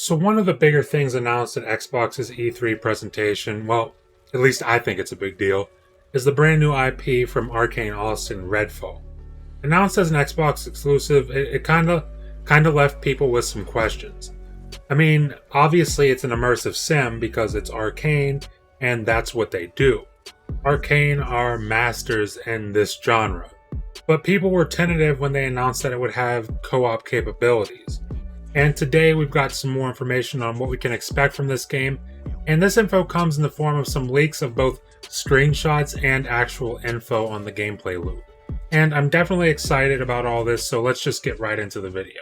So one of the bigger things announced at Xbox's E3 presentation, well, at least I think it's a big deal, is the brand new IP from Arcane Austin, Redfall. Announced as an Xbox exclusive, it kinda left people with some questions. I mean, obviously it's an immersive sim because it's Arcane, and that's what they do. Arcane are masters in this genre. But people were tentative when they announced that it would have co-op capabilities. And today we've got some more information on what we can expect from this game, and this info comes in the form of some leaks of both screenshots and actual info on the gameplay loop. And I'm definitely excited about all this, so let's just get right into the video.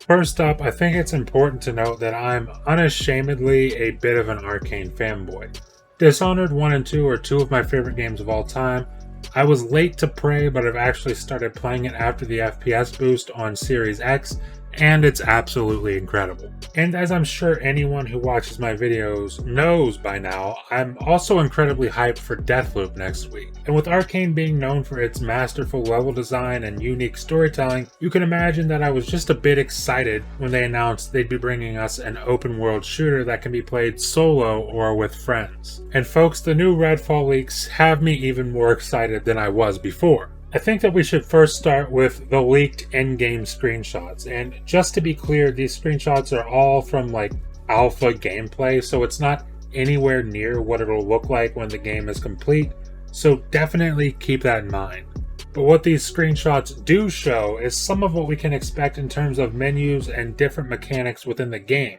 First up, I think it's important to note that I'm unashamedly a bit of an Arcane fanboy. Dishonored 1 and 2 are two of my favorite games of all time. I was late to Prey, but I've actually started playing it after the FPS boost on Series X, and it's absolutely incredible. And as I'm sure anyone who watches my videos knows by now, I'm also incredibly hyped for Deathloop next week. And with Arcane being known for its masterful level design and unique storytelling, you can imagine that I was just a bit excited when they announced they'd be bringing us an open world shooter that can be played solo or with friends. And folks, the new Redfall leaks have me even more excited than I was before. I think that we should first start with the leaked in-game screenshots, and just to be clear, these screenshots are all from alpha gameplay, so it's not anywhere near what it'll look like when the game is complete, so definitely keep that in mind. But what these screenshots do show is some of what we can expect in terms of menus and different mechanics within the game,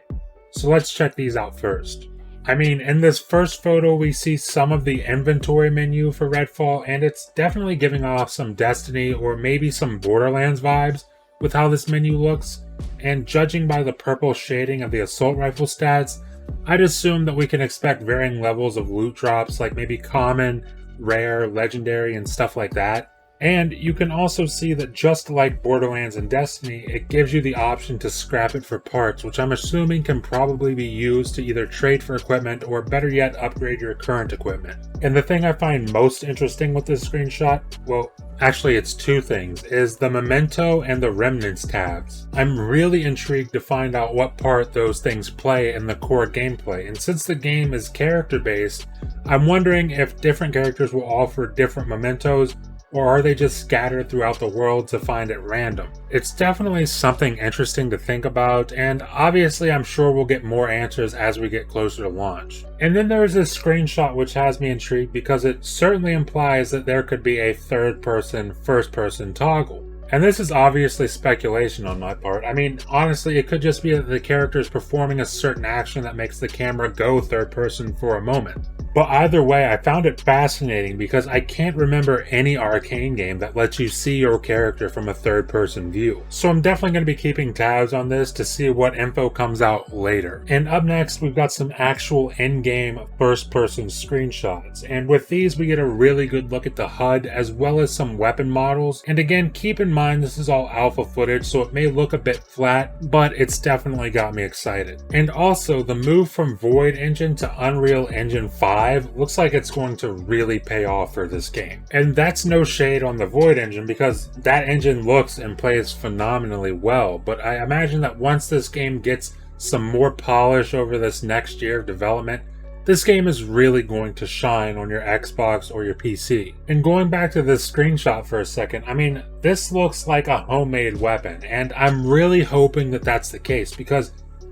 so let's check these out first. I mean, in this first photo, we see some of the inventory menu for Redfall, and it's definitely giving off some Destiny or maybe some Borderlands vibes with how this menu looks. And judging by the purple shading of the assault rifle stats, I'd assume that we can expect varying levels of loot drops, like maybe common, rare, legendary, and stuff like that. And you can also see that just like Borderlands and Destiny, it gives you the option to scrap it for parts, which I'm assuming can probably be used to either trade for equipment or better yet upgrade your current equipment. And the thing I find most interesting with this screenshot, well, actually it's two things, is the Memento and the Remnants tabs. I'm really intrigued to find out what part those things play in the core gameplay, and since the game is character based, I'm wondering if different characters will offer different mementos, or are they just scattered throughout the world to find at random? It's definitely something interesting to think about, and obviously I'm sure we'll get more answers as we get closer to launch. And then there's this screenshot which has me intrigued because it certainly implies that there could be a third-person, first-person toggle. And this is obviously speculation on my part. I mean, honestly, it could just be that the character is performing a certain action that makes the camera go third person for a moment. But either way, I found it fascinating because I can't remember any Arcane game that lets you see your character from a third-person view. So I'm definitely going to be keeping tabs on this to see what info comes out later. And up next, we've got some actual in-game first-person screenshots. And with these, we get a really good look at the HUD as well as some weapon models. And again, keep in mind this is all alpha footage, so it may look a bit flat, but it's definitely got me excited. And also, the move from Void Engine to Unreal Engine 5 looks like it's going to really pay off for this game. And that's no shade on the Void Engine because that engine looks and plays phenomenally well, but I imagine that once this game gets some more polish over this next year of development, this game is really going to shine on your Xbox or your PC. And going back to this screenshot for a second, I mean, this looks like a homemade weapon, and I'm really hoping that that's the case because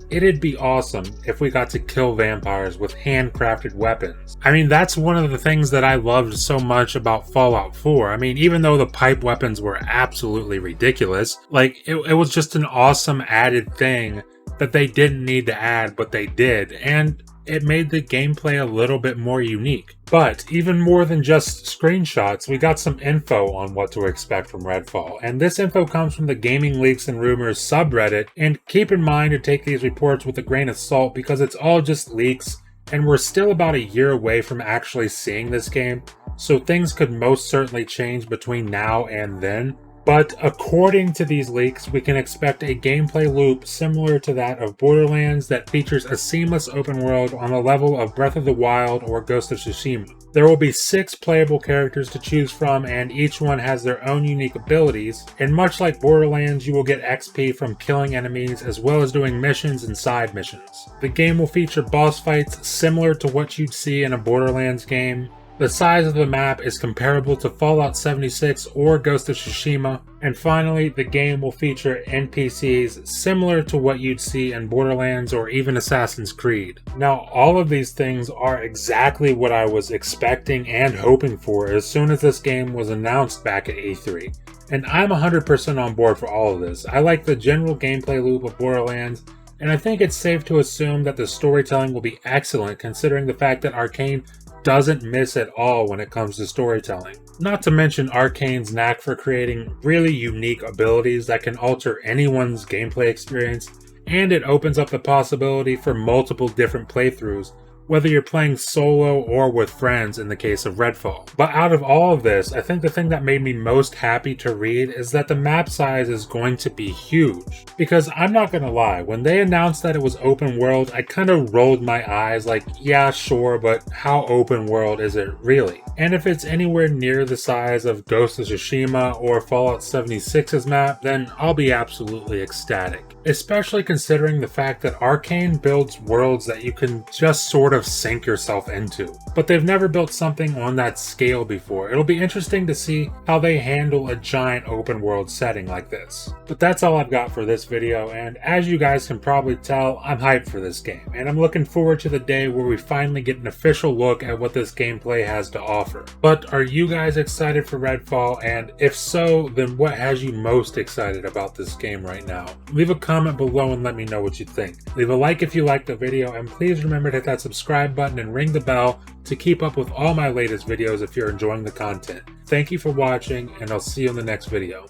it'd be awesome if we got to kill vampires with handcrafted weapons. I mean, that's one of the things that I loved so much about Fallout 4. I mean, even though the pipe weapons were absolutely ridiculous, it was just an awesome added thing that they didn't need to add, but they did, and it made the gameplay a little bit more unique. But even more than just screenshots, we got some info on what to expect from Redfall, and this info comes from the Gaming Leaks and Rumors subreddit, and keep in mind to take these reports with a grain of salt because it's all just leaks, and we're still about a year away from actually seeing this game, so things could most certainly change between now and then. But according to these leaks, we can expect a gameplay loop similar to that of Borderlands that features a seamless open world on the level of Breath of the Wild or Ghost of Tsushima. There will be 6 playable characters to choose from, and each one has their own unique abilities, and much like Borderlands, you will get XP from killing enemies as well as doing missions and side missions. The game will feature boss fights similar to what you'd see in a Borderlands game. The size of the map is comparable to Fallout 76 or Ghost of Tsushima, and finally, the game will feature NPCs similar to what you'd see in Borderlands or even Assassin's Creed. Now, all of these things are exactly what I was expecting and hoping for as soon as this game was announced back at E3. And I'm 100% on board for all of this. I like the general gameplay loop of Borderlands, and I think it's safe to assume that the storytelling will be excellent considering the fact that Arcane doesn't miss at all when it comes to storytelling. Not to mention Arcane's knack for creating really unique abilities that can alter anyone's gameplay experience, and it opens up the possibility for multiple different playthroughs, whether you're playing solo or with friends in the case of Redfall. But out of all of this, I think the thing that made me most happy to read is that the map size is going to be huge. Because I'm not gonna lie, when they announced that it was open world, I kind of rolled my eyes like, yeah, sure, but how open world is it really? And if it's anywhere near the size of Ghost of Tsushima or Fallout 76's map, then I'll be absolutely ecstatic. Especially considering the fact that Arcane builds worlds that you can just sort of sink yourself into. But they've never built something on that scale before. It'll be interesting to see how they handle a giant open world setting like this. But that's all I've got for this video, and as you guys can probably tell, I'm hyped for this game, and I'm looking forward to the day where we finally get an official look at what this gameplay has to offer. But are you guys excited for Redfall? And if so, then what has you most excited about this game right now? Leave a comment below and let me know what you think. Leave a like if you liked the video, and please remember to hit that subscribe button and ring the bell to keep up with all my latest videos if you're enjoying the content. Thank you for watching, and I'll see you in the next video.